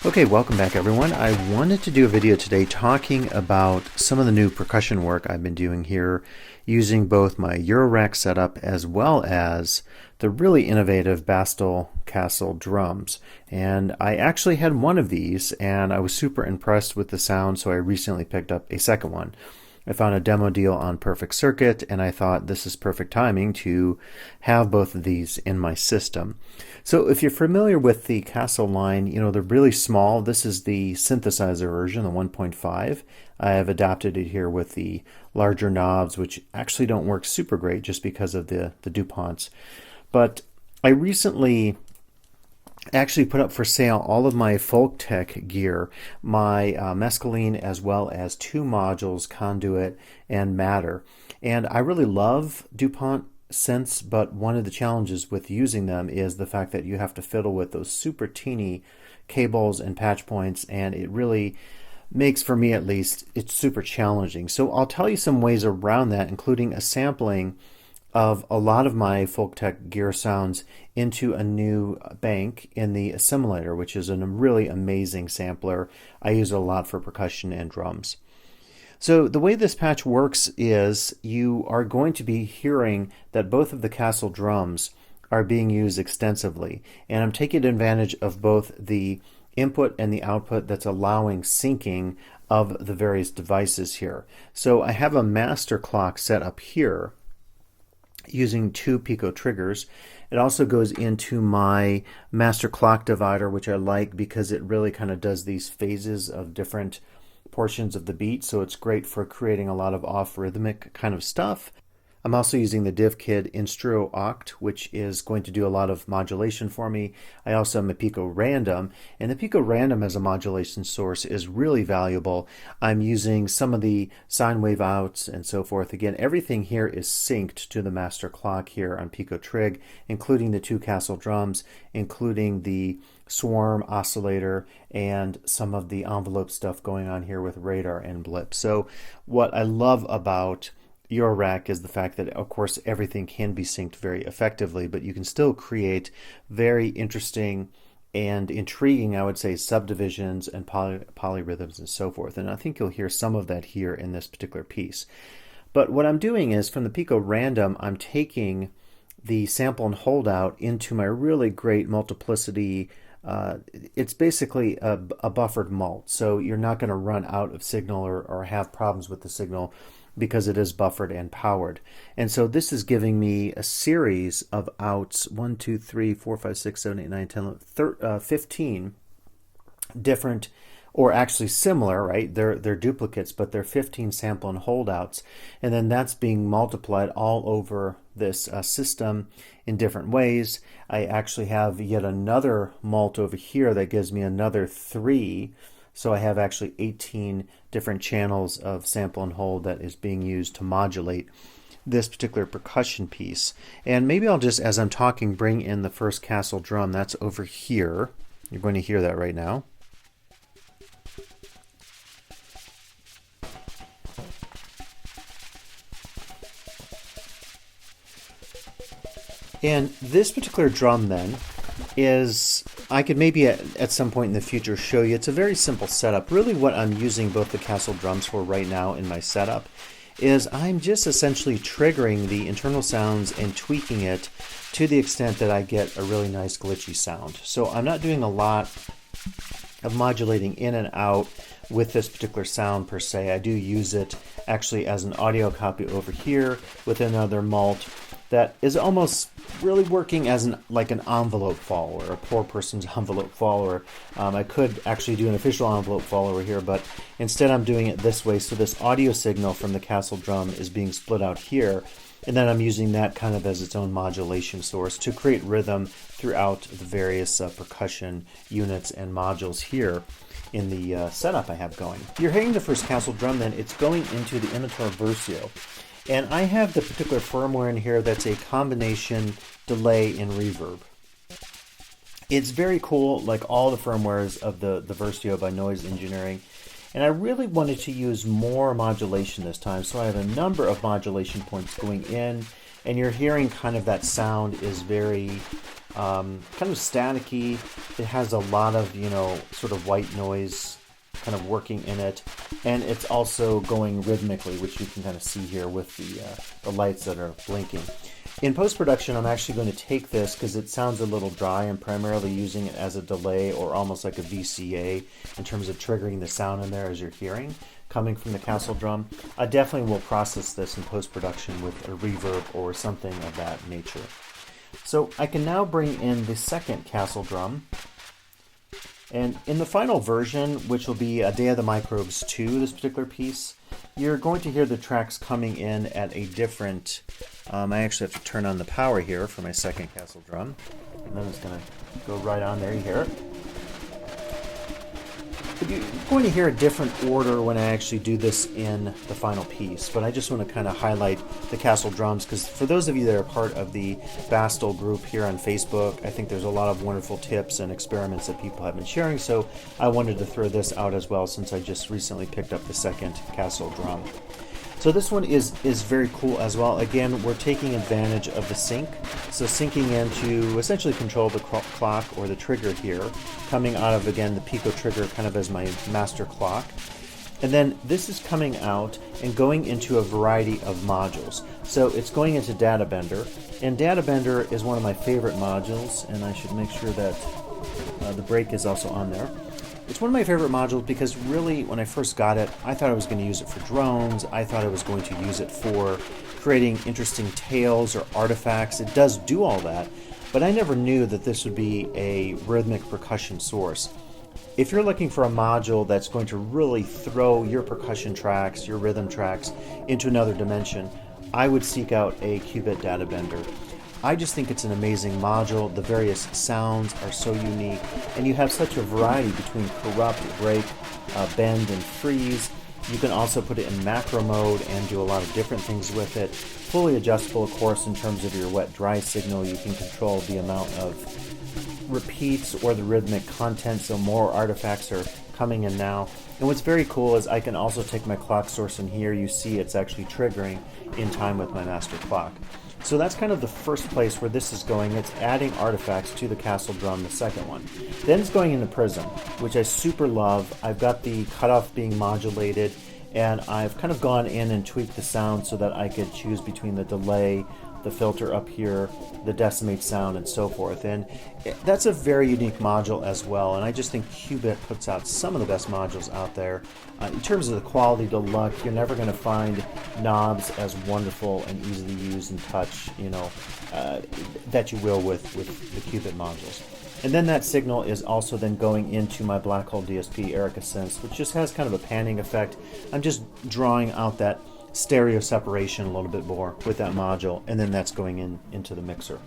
Okay, welcome back everyone. I wanted to do a video today talking about some of the new percussion work I've been doing here using both my Eurorack setup as well as the really innovative Bastl Kastle drums. And I actually had one of these and I was super impressed with the sound, so I recently picked up a second one. I found a demo deal on Perfect Circuit and I thought this is perfect timing to have both of these in my system. So if you're familiar with the Kastle line, you know, they're really small. This is the synthesizer version, the 1.5. I have adapted it here with the larger knobs, which actually don't work super great just because of the DuPonts. But I recently actually put up for sale all of my folk tech gear, my mescaline, as well as 2 modules, conduit and matter. And I really love DuPont synths, but one of the challenges with using them is the fact that you have to fiddle with those super teeny cables and patch points, and it really makes, for me at least, it's super challenging. So I'll tell you some ways around that, including a sampling of a lot of my folk tech gear sounds into a new bank in the assimilator, which is a really amazing sampler. I use it a lot for percussion and drums. So the way this patch works is you are going to be hearing that both of the Kastle drums are being used extensively, and I'm taking advantage of both the input and the output that's allowing syncing of the various devices here. So I have a master clock set up here using 2 pico triggers. It also goes into my master clock divider, which I like because it really kind of does these phases of different portions of the beat, so it's great for creating a lot of off-rhythmic kind of stuff. I'm also using the DivKid Instro Oct, which is going to do a lot of modulation for me. I also have a Pico Random, and the Pico Random as a modulation source is really valuable. I'm using some of the sine wave outs and so forth. Again, everything here is synced to the master clock here on Pico Trig, including the 2 Kastle drums, including the swarm oscillator and some of the envelope stuff going on here with radar and blip. So what I love about Eurorack is the fact that, of course, everything can be synced very effectively, but you can still create very interesting and intriguing, I would say, subdivisions and polyrhythms and so forth. And I think you'll hear some of that here in this particular piece. But what I'm doing is, from the Pico Random, I'm taking the sample and hold out into my really great multiplicity. It's basically a buffered mult, so you're not going to run out of signal or have problems with the signal, because it is buffered and powered. And so this is giving me a series of outs, 1, 2, 3, 4, 5, 6, 7, 8, 9, 10, 15 different, or actually similar, right? They're duplicates, but they're 15 sample and holdouts. And then that's being multiplied all over this system in different ways. I actually have yet another mult over here that gives me another 3. So I have actually 18 different channels of sample and hold that is being used to modulate this particular percussion piece. And maybe I'll just, as I'm talking, bring in the first Kastle drum. That's over here. You're going to hear that right now. And this particular drum then is, I could maybe at some point in the future show you, it's a very simple setup. Really what I'm using both the Kastle drums for right now in my setup is I'm just essentially triggering the internal sounds and tweaking it to the extent that I get a really nice glitchy sound. So I'm not doing a lot of modulating in and out with this particular sound per se. I do use it actually as an audio copy over here with another mult that is almost really working as like an envelope follower, a poor person's envelope follower. I could actually do an official envelope follower here, but instead I'm doing it this way. So this audio signal from the Kastle drum is being split out here, and then I'm using that kind of as its own modulation source to create rhythm throughout the various percussion units and modules here in the setup I have going. You're hearing the first Kastle drum, then it's going into the Imitor Versio. And I have the particular firmware in here that's a combination delay and reverb. It's very cool, like all the firmwares of the Versio by Noise Engineering. And I really wanted to use more modulation this time, so I have a number of modulation points going in and you're hearing kind of that sound is very kind of staticky. It has a lot of, sort of white noise kind of working in it, and it's also going rhythmically, which you can kind of see here with the lights that are blinking. In post-production, I'm actually going to take this because it sounds a little dry. I'm primarily using it as a delay or almost like a VCA in terms of triggering the sound in there as you're hearing coming from the Kastle drum. I definitely will process this in post-production with a reverb or something of that nature. So I can now bring in the second Kastle drum. And in the final version, which will be A Day of the Microbes 2, this particular piece, you're going to hear the tracks coming in at a different... I actually have to turn on the power here for my second Kastle drum. And then it's going to go right on there, you hear it. But you're going to hear a different order when I actually do this in the final piece. But I just want to kind of highlight the Kastle drums, because for those of you that are part of the Bastl group here on Facebook, I think there's a lot of wonderful tips and experiments that people have been sharing. So I wanted to throw this out as well, since I just recently picked up the second Kastle drum. So this one is very cool as well. Again, we're taking advantage of the sync. So syncing in to essentially control the clock or the trigger here, coming out of, again, the Pico trigger kind of as my master clock. And then this is coming out and going into a variety of modules. So it's going into Data Bender, and Data Bender is one of my favorite modules, and I should make sure that the break is also on there. It's one of my favorite modules because really when I first got it, I thought I was going to use it for drones. I thought I was going to use it for creating interesting tales or artifacts. It does do all that, but I never knew that this would be a rhythmic percussion source. If you're looking for a module that's going to really throw your percussion tracks, your rhythm tracks into another dimension, I would seek out a Qubit Data Bender. I just think it's an amazing module. The various sounds are so unique, and you have such a variety between corrupt, break, bend, and freeze. You can also put it in macro mode and do a lot of different things with it. Fully adjustable, of course, in terms of your wet-dry signal. You can control the amount of repeats or the rhythmic content, so more artifacts are coming in now. And what's very cool is I can also take my clock source in here. You see it's actually triggering in time with my master clock. So that's kind of the first place where this is going. It's adding artifacts to the Kastle drum, the second one. Then it's going into Prism, which I super love. I've got the cutoff being modulated, and I've kind of gone in and tweaked the sound so that I could choose between the delay, the filter up here, the decimate sound, and so forth. And that's a very unique module as well, and I just think Qubit puts out some of the best modules out there. In terms of the quality, the look, you're never going to find knobs as wonderful and easy to use and touch, that you will with the Qubit modules. And then that signal is also then going into my Black Hole DSP Erica Sense, which just has kind of a panning effect. I'm just drawing out that stereo separation a little bit more with that module, and then that's going into the mixer.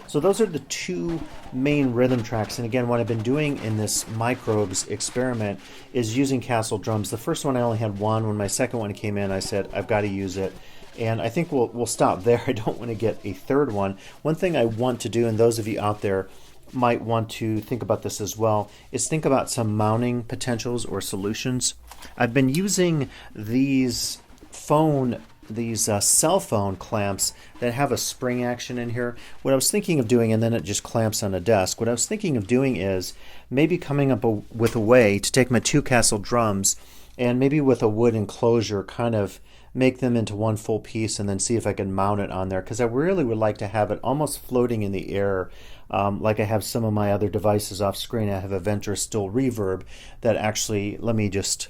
So those are the two main rhythm tracks, and again, what I've been doing in this microbes experiment is using Kastle drums. The first one I only had one. When my second one came in, I said I've got to use it, and I think we'll stop there. I don't want to get a third one. One thing I want to do, and those of you out there might want to think about this as well, is think about some mounting potentials or solutions. I've been using these cell phone clamps that have a spring action in here. What I was thinking of doing, and then it just clamps on a desk, what I was thinking of doing is maybe coming up with a way to take my two Kastle drums and maybe with a wood enclosure kind of make them into one full piece and then see if I can mount it on there, because I really would like to have it almost floating in the air, like I have some of my other devices off screen. I have a Venture Still Reverb that actually, let me just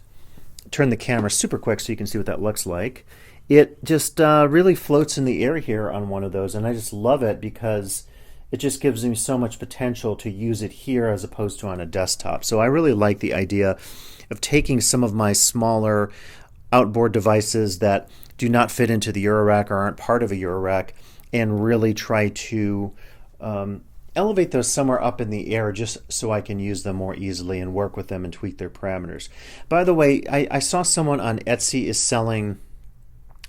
turn the camera super quick so you can see what that looks like. It just really floats in the air here on one of those, and I just love it because it just gives me so much potential to use it here as opposed to on a desktop. So I really like the idea of taking some of my smaller outboard devices that do not fit into the Eurorack or aren't part of a Eurorack and really try to elevate those somewhere up in the air just so I can use them more easily and work with them and tweak their parameters. By the way, I saw someone on Etsy is selling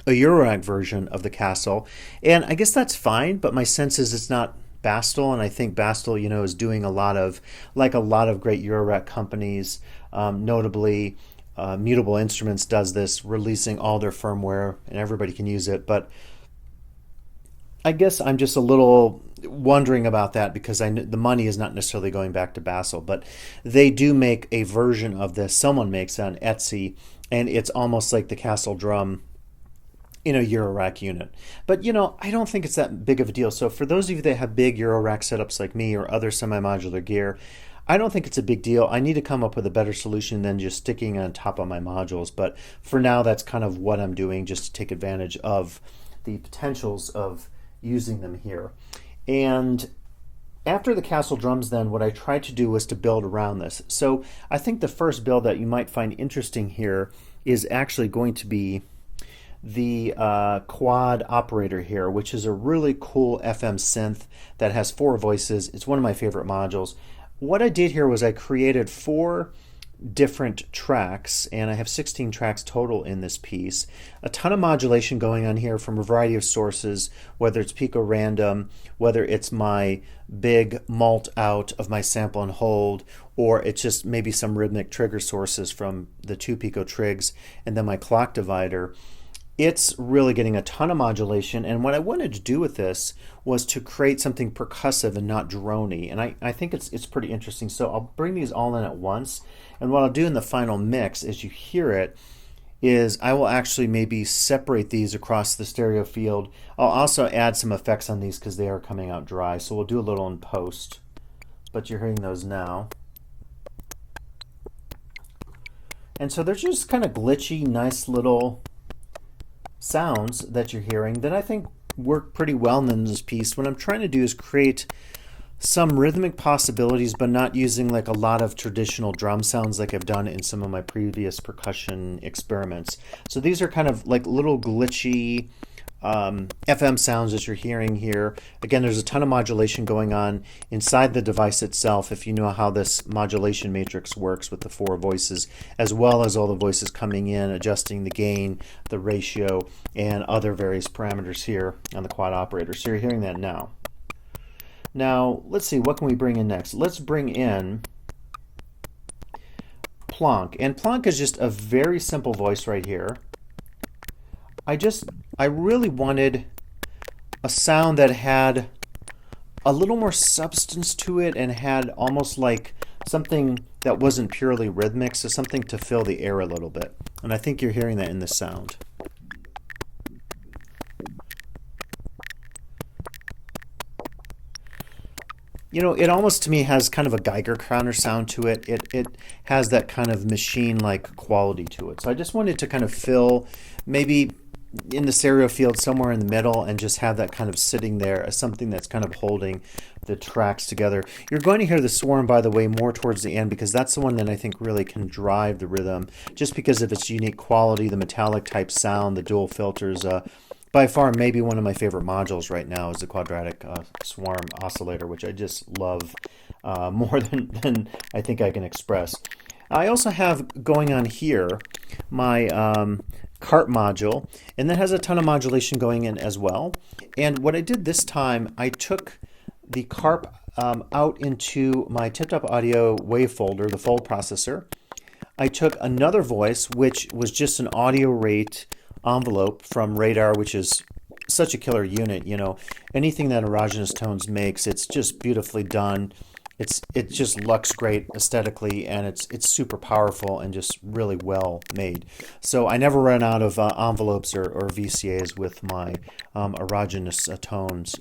a Eurorack version of the Kastle, and I guess that's fine, but my sense is it's not Bastl, and I think Bastl, is doing a lot of, like a lot of great Eurorack companies, notably Mutable Instruments does this, releasing all their firmware, and everybody can use it, but I guess I'm just a little wondering about that because the money is not necessarily going back to Bastl, but they do make a version of this. Someone makes on Etsy, and it's almost like the Kastle drum in a Eurorack unit. But I don't think it's that big of a deal. So for those of you that have big Eurorack setups like me or other semi-modular gear, I don't think it's a big deal. I need to come up with a better solution than just sticking on top of my modules. But for now, that's kind of what I'm doing, just to take advantage of the potentials of using them here. And after the Kastle drums, then what I tried to do was to build around this. So I think the first build that you might find interesting here is actually going to be the quad operator here, which is a really cool FM synth that has 4 voices. It's one of my favorite modules. What I did here was I created 4 different tracks, and I have 16 tracks total in this piece. A ton of modulation going on here from a variety of sources, whether it's pico random, whether it's my big mult out of my sample and hold, or it's just maybe some rhythmic trigger sources from the 2 pico trigs, and then my clock divider. It's really getting a ton of modulation, and what I wanted to do with this was to create something percussive and not drony, and I think it's pretty interesting. So I'll bring these all in at once, and what I'll do in the final mix as you hear it is I will actually maybe separate these across the stereo field. I'll also add some effects on these because they are coming out dry, so we'll do a little in post, but you're hearing those now. And so they're just kind of glitchy, nice little sounds that you're hearing that I think work pretty well in this piece. What I'm trying to do is create some rhythmic possibilities, but not using like a lot of traditional drum sounds like I've done in some of my previous percussion experiments. So these are kind of like little glitchy FM sounds that you're hearing here. Again, there's a ton of modulation going on inside the device itself, if you know how this modulation matrix works with the 4 voices, as well as all the voices coming in, adjusting the gain, the ratio, and other various parameters here on the quad operator. So you're hearing that now. Now, let's see, what can we bring in next? Let's bring in Plonk. And Plonk is just a very simple voice right here. I really wanted a sound that had a little more substance to it and had almost like something that wasn't purely rhythmic, so something to fill the air a little bit. And I think you're hearing that in the sound. It almost to me has kind of a Geiger counter sound to it. It has that kind of machine-like quality to it. So I just wanted to kind of fill maybe in the stereo field somewhere in the middle and just have that kind of sitting there as something that's kind of holding the tracks together. You're going to hear the swarm, by the way, more towards the end because that's the one that I think really can drive the rhythm just because of its unique quality, the metallic type sound, the dual filters. By far, maybe one of my favorite modules right now is the quadratic swarm oscillator, which I just love more than I think I can express. I also have going on here my carp module, and that has a ton of modulation going in as well. And what I did this time, I took the carp out into my TipTop Audio wave folder, the fold processor. I took another voice, which was just an audio rate envelope from Radar, which is such a killer unit. Anything that Erogenous Tones makes, it's just beautifully done. It just looks great aesthetically, and it's super powerful and just really well made. So I never run out of envelopes or VCAs with my Erogenous Tones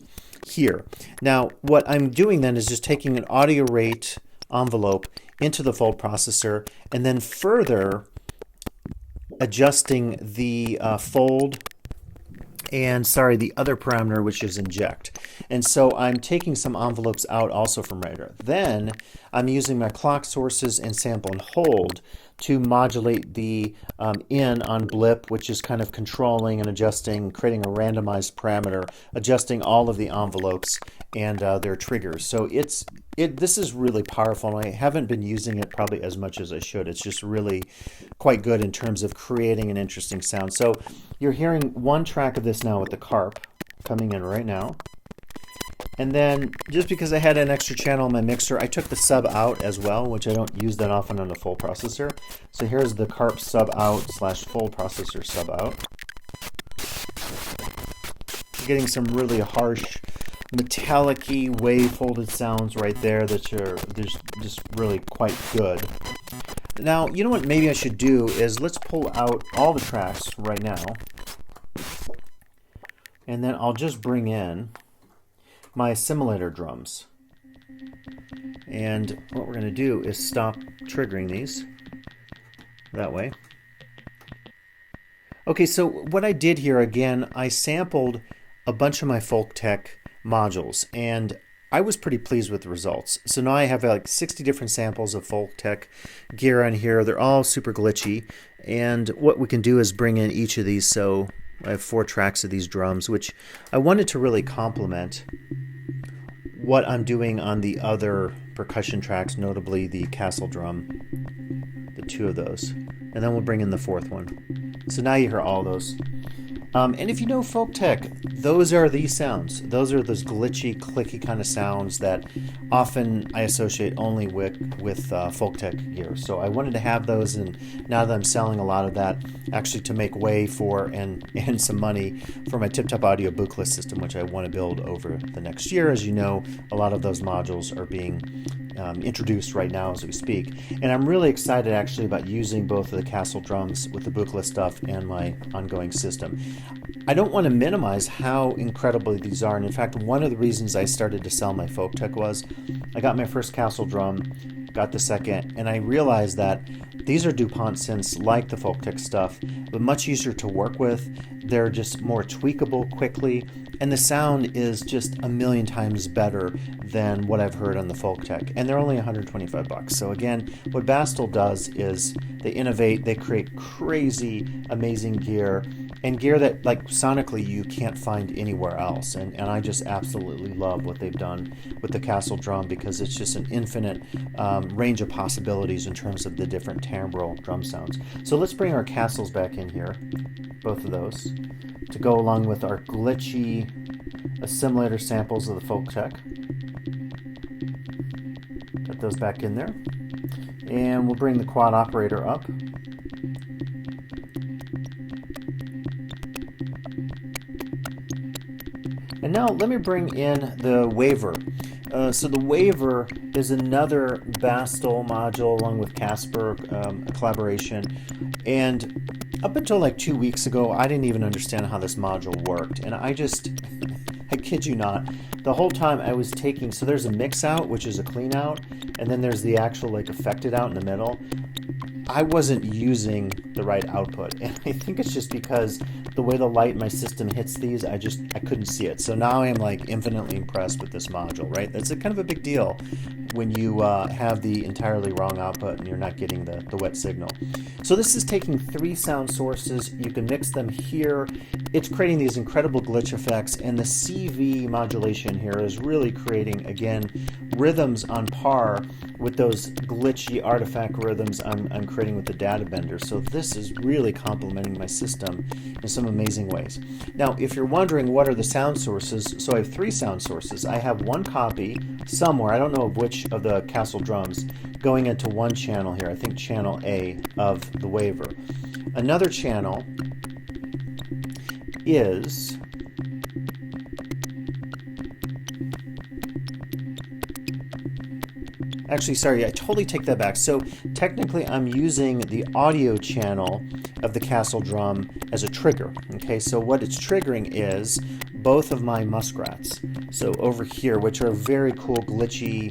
here. Now what I'm doing then is just taking an audio rate envelope into the fold processor and then further adjusting the fold and the other parameter, which is inject. And so I'm taking some envelopes out also from Radar. Then I'm using my clock sources and sample and hold to modulate the in on blip, which is kind of controlling and adjusting, creating a randomized parameter, adjusting all of the envelopes and their triggers. So this is really powerful, and I haven't been using it probably as much as I should. It's just really quite good in terms of creating an interesting sound. So you're hearing one track of this now with the carp coming in right now. And then just because I had an extra channel in my mixer, I took the sub out as well, which I don't use that often on the full processor. So here's the carp sub out / full processor sub out. getting some really harsh, metallic-y, wave-folded sounds right there that are just really quite good. Now, you know what maybe I should do is let's pull out all the tracks right now, and then I'll just bring in my simulator drums. And what we're going to do is stop triggering these that way. Okay, so what I did here, again, I sampled a bunch of my Folk Tech modules, and I was pretty pleased with the results. So now I have like 60 different samples of Folk Tech gear on here. They're all super glitchy, and what we can do is bring in each of these. So I have 4 tracks of these drums, which I wanted to really complement what I'm doing on the other percussion tracks, notably the Kastle drum, the 2 of those. And then we'll bring in the 4th one. So now you hear all those. And if you know Folk Tech, those are these sounds. Those are those glitchy, clicky kind of sounds that often I associate only with Folk Tech gear. So I wanted to have those, and now that I'm selling a lot of that, actually to make way for and some money for my Tip Top Audio bookless system, which I want to build over the next year. As you know, a lot of those modules are being introduced right now as we speak. And I'm really excited actually about using both of the Kastle drums with the bookless stuff and my ongoing system. I don't want to minimize how incredible these are. And in fact, one of the reasons I started to sell my Folk Tech was I got my first Kastle drum, got the second, and I realized that these are DuPont synths like the Folk Tech stuff, but much easier to work with. They're just more tweakable quickly, and the sound is just a million times better than what I've heard on the Folk Tech. And they're only $125. So again, what Bastl does is they innovate, they create crazy, amazing gear, and gear that, like, sonically you can't find anywhere else. And I just absolutely love what they've done with the Kastle drum, because it's just an infinite range of possibilities in terms of the different timbral drum sounds. So let's bring our Kastles back in here, both of those, to go along with our glitchy assimilator samples of the Folk Tech. Put those back in there. And we'll bring the quad operator up. And now let me bring in the Waiver. So the Waiver is another Bastl module along with Casper, a collaboration. And up until like 2 weeks ago, I didn't even understand how this module worked. And I kid you not, the whole time I was taking, so there's a mix out, which is a clean out, and then there's the actual like affected out in the middle. I wasn't using the right output, and I think it's just because the way the light in my system hits these, I couldn't see it. So now I am like infinitely impressed with this module, right? That's a kind of a big deal when you have the entirely wrong output and you're not getting the wet signal. So this is taking 3 sound sources. You can mix them here. It's creating these incredible glitch effects, and the CV modulation here is really creating, again, rhythms on par with those glitchy artifact rhythms I'm creating with the data bender. So this is really complementing my system in some amazing ways. Now, if you're wondering what are the sound sources, so I have 3 sound sources. I have one copy somewhere, I don't know of which of the Kastle drums, going into one channel here, I think channel A of the Waiver. Another channel is actually, sorry, I totally take that back. So technically I'm using the audio channel of the Kastle drum as a trigger. Okay, so what it's triggering is both of my muskrats. So over here, which are very cool, glitchy,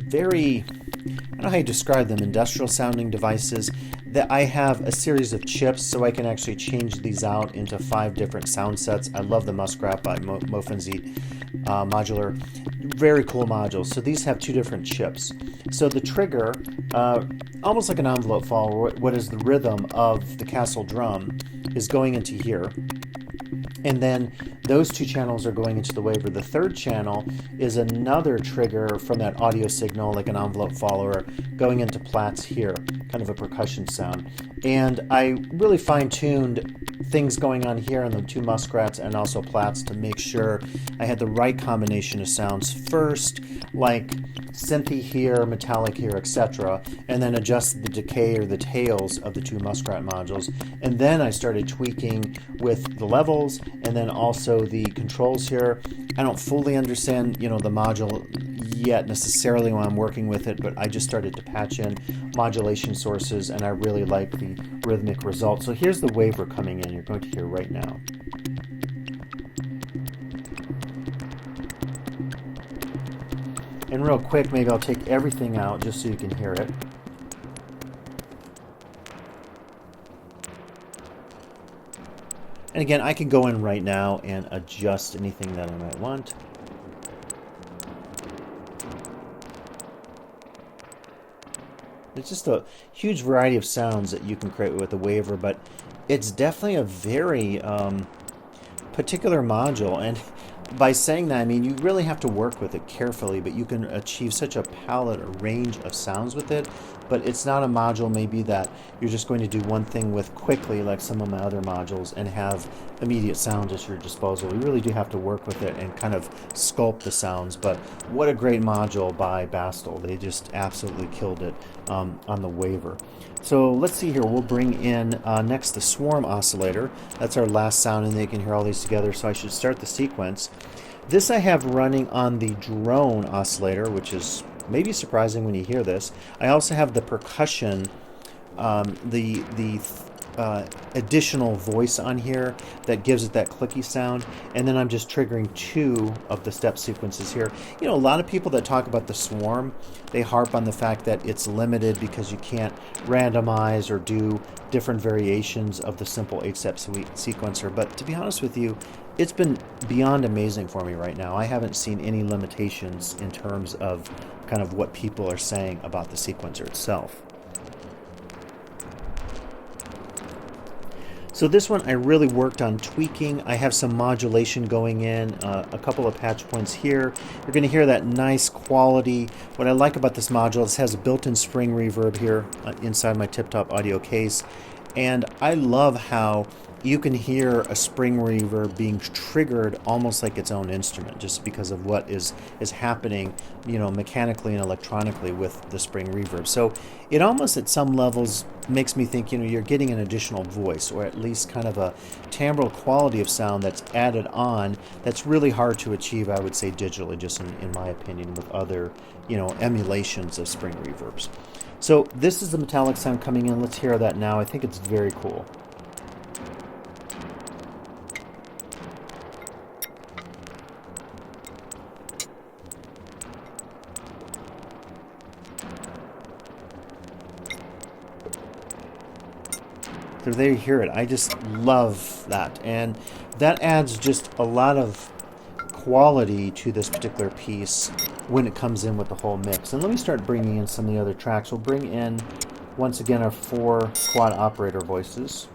very, I don't know how you describe them, industrial sounding devices, that I have a series of chips, so I can actually change these out into 5 different sound sets. I love the Muskrat by Mofenzeet modular. Very cool modules. So these have 2 different chips. So the trigger, almost like an envelope follower, what is the rhythm of the Kastle drum, is going into here. And then those 2 channels are going into the Waiver. The 3rd channel is another trigger from that audio signal, like an envelope follower, going into plats here, kind of a percussion sound. And I really fine-tuned things going on here on the two muskrats and also plats to make sure I had the right combination of sounds first, like synthy here, metallic here, etc., and then adjusted the decay or the tails of the two muskrat modules. And then I started tweaking with the levels and then also the controls here. I don't fully understand, the module yet necessarily when I'm working with it, but I just started to patch in modulation sources and I really like the rhythmic result. So here's the Waiver coming in, you're going to hear right now. And real quick, maybe I'll take everything out just so you can hear it. And again, I can go in right now and adjust anything that I might want. It's just a huge variety of sounds that you can create with the Waiver, but it's definitely a very particular module. And by saying that, I mean, you really have to work with it carefully, but you can achieve such a palette, a range of sounds with it. But it's not a module maybe that you're just going to do one thing with quickly like some of my other modules and have immediate sound at your disposal. You really do have to work with it and kind of sculpt the sounds. But what a great module by Bastl. They just absolutely killed it on the Waiver. So let's see here, we'll bring in next the Swarm oscillator. That's our last sound, and they can hear all these together, so I should start the sequence. This I have running on the drone oscillator, which is maybe surprising when you hear this. I also have the percussion, the additional voice on here that gives it that clicky sound, and then I'm just triggering 2 of the step sequences here. A lot of people that talk about the Swarm, they harp on the fact that it's limited because you can't randomize or do different variations of the simple 8-step sequencer, but to be honest with you, it's been beyond amazing for me right now. I haven't seen any limitations in terms of kind of what people are saying about the sequencer itself. So this one I really worked on tweaking. I have some modulation going in, a couple of patch points here. You're going to hear that nice quality. What I like about this module, this has a built-in spring reverb here inside my tip-top audio case. And I love how you can hear a spring reverb being triggered almost like its own instrument, just because of what is happening, mechanically and electronically with the spring reverb. So it almost at some levels makes me think, you're getting an additional voice, or at least kind of a timbral quality of sound that's added on that's really hard to achieve, I would say, digitally, just in my opinion, with other, emulations of spring reverbs. So this is the metallic sound coming in. Let's hear that now. I think it's very cool. So there you hear it. I just love that. And that adds just a lot of quality to this particular piece when it comes in with the whole mix. And let me start bringing in some of the other tracks. We'll bring in, once again, our 4 quad operator voices,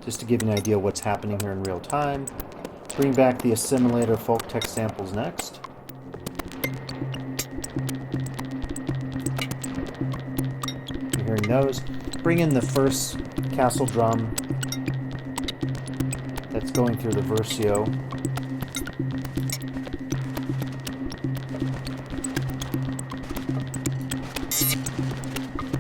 just to give you an idea of what's happening here in real time. Bring back the assimilator folk text samples next. You're hearing those. Bring in the first Kastle drum that's going through the Versio.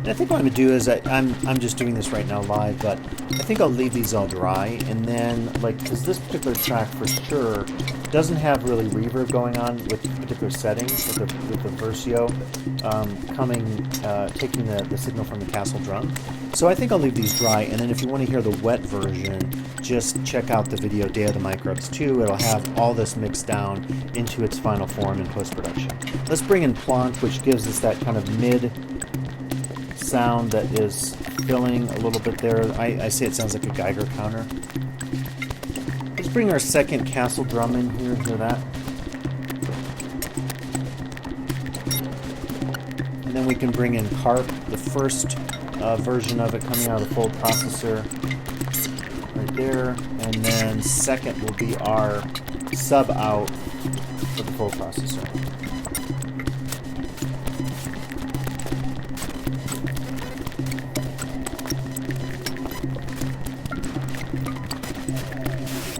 And I think what I'm going to do is I'm just doing this right now live, but I think I'll leave these all dry, and then, because this particular track for sure doesn't have really reverb going on with particular settings, with the Versio taking the signal from the Kastle drum. So I think I'll leave these dry, and then if you want to hear the wet version, just check out the video Day of the Microbes 2. It'll have all this mixed down into its final form in post-production. Let's bring in Plant, which gives us that kind of mid sound that is filling a little bit there. I say it sounds like a Geiger counter. Let's bring our second Kastle drum in here. Hear that? And then we can bring in Carp, the first version of it coming out of the full processor right there. And then second will be our sub out for the full processor.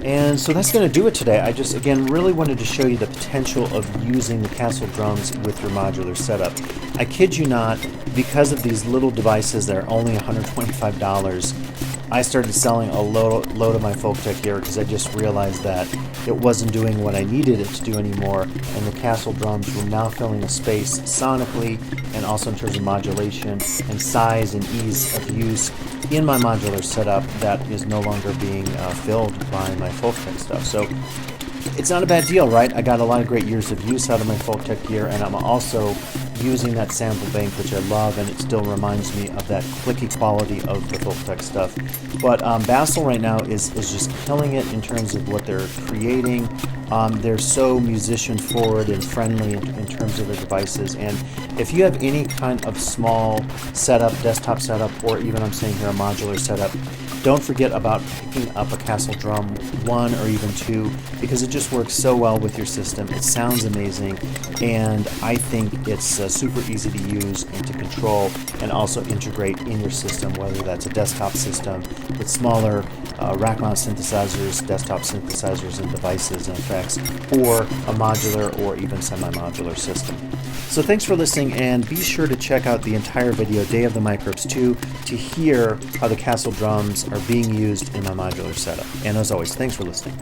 And so that's going to do it today. I just, again, really wanted to show you the potential of using the Kastle drums with your modular setup. I kid you not, because of these little devices that are only $125, I started selling a load of my Folk Tech gear because I just realized that it wasn't doing what I needed it to do anymore, and the Kastle drums were now filling a space sonically and also in terms of modulation and size and ease of use in my modular setup that is no longer being filled by my Folk Tech stuff. So it's not a bad deal, right? I got a lot of great years of use out of my Folk Tech gear, and I'm also using that sample bank, which I love, and it still reminds me of that clicky quality of the Folk Tech stuff. But Bastl right now is just killing it in terms of what they're creating. They're so musician forward and friendly in terms of their devices, and if you have any kind of small setup, desktop setup, or even I'm saying here a modular setup, don't forget about picking up a Kastle drum 1 or even 2, because it just works so well with your system. It sounds amazing, and I think it's super easy to use and to control and also integrate in your system, whether that's a desktop system with smaller rack mount synthesizers, desktop synthesizers and devices and effects, or a modular or even semi-modular system. So thanks for listening, and be sure to check out the entire video, Day of the Microbes 2, to hear how the Kastle drums are being used in my modular setup. And as always, thanks for listening.